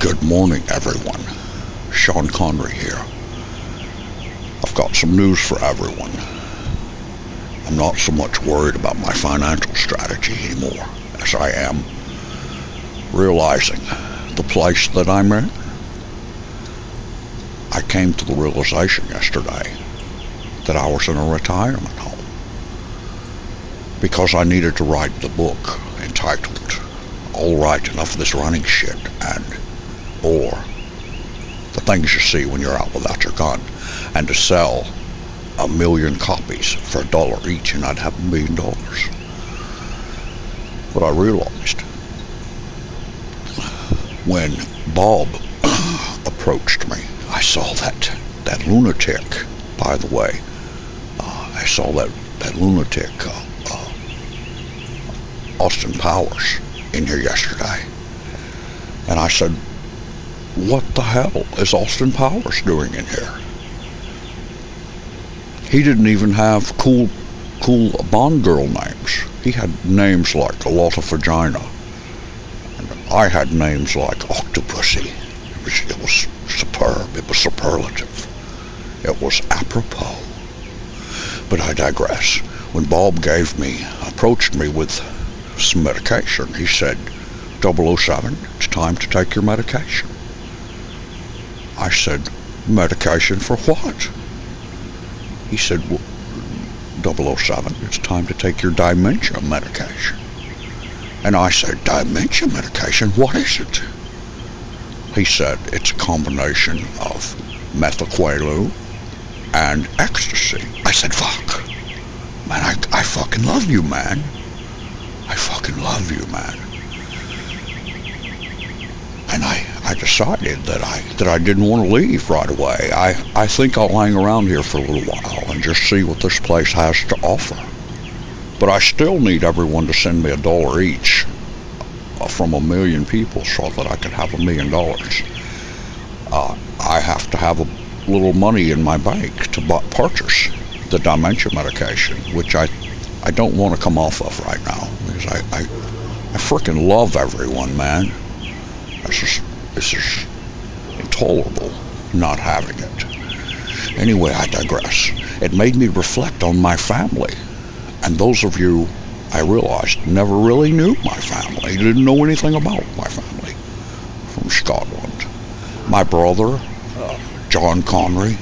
Good morning, everyone. Sean Connery here. I've got some news for everyone. I'm not so much worried about my financial strategy anymore as I am realizing the place that I'm in. I came to the realization yesterday that I was in a retirement home because I needed to write the book entitled All Right, Enough of This Running Shit, or the things you see when you're out without your gun, and to sell 1 million copies for $1 each, and I'd have $1 million. But I realized when Bob approached me, I saw that lunatic, by the way. I saw that lunatic, Austin Powers, in here yesterday. And I said, what the hell is Austin Powers doing in here? He didn't even have cool Bond girl names. He had names like a lot of vagina. And I had names like Octopussy. It was superb. It was superlative. It was apropos. But I digress. When Bob approached me with some medication, he said, 007, it's time to take your medication. I said, medication for what? He said, well, 007, it's time to take your dementia medication. And I said, dementia medication? What is it? He said, it's a combination of methaqualone and ecstasy. I said, fuck. Man, I fucking love you, man. I fucking love you, man. And I decided that I didn't want to leave right away. I think I'll hang around here for a little while and just see what this place has to offer. But I still need everyone to send me $1 each from 1 million people so that I could have $1 million. I have to have a little money in my bank to purchase the dementia medication, which I don't want to come off of right now because I freaking love everyone, man. This is intolerable not having it. Anyway, I digress. It made me reflect on my family. And those of you, I realized, never really knew my family. Didn't know anything about my family from Scotland. My brother, John Connery.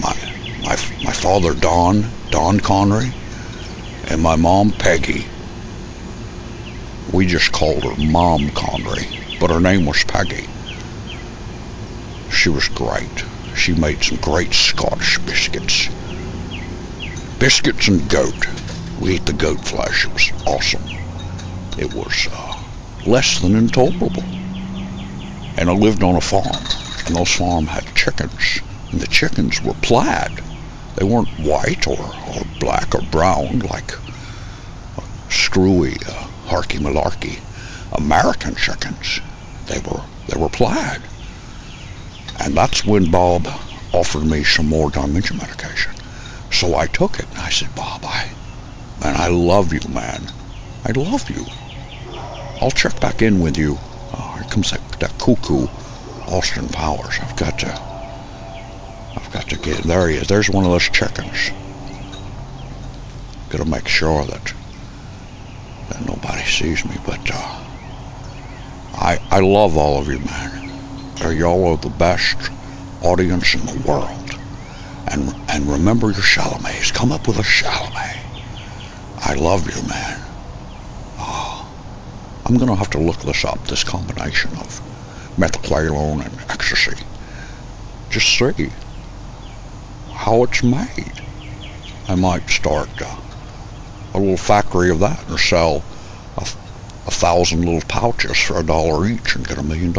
My father, Don Connery. And my mom, Peggy. We just called her Mom Connery, but her name was Peggy. She was great. She made some great Scottish biscuits. Biscuits and goat. We ate the goat flesh. It was awesome. It was less than intolerable. And I lived on a farm, and those farms had chickens, and the chickens were plaid. They weren't white or black or brown like screwy harky malarkey American chickens. They were plaid. And that's when Bob offered me some more dementia medication. So I took it and I said, Bob, I love you, man. I love you. I'll check back in with you. Here comes that cuckoo Austin Powers. I've got to get, there he is. There's one of those chickens. Gotta make sure that nobody sees me, but I love all of you, man. Y'all are the best audience in the world. And remember your Chalamets. Come up with a Chalamet. I love you, man. I'm gonna have to look this up, this combination of methaqualone and ecstasy. Just see how it's made. I might start a little factory of that and sell 1,000 little pouches for $1 each and get $1 million.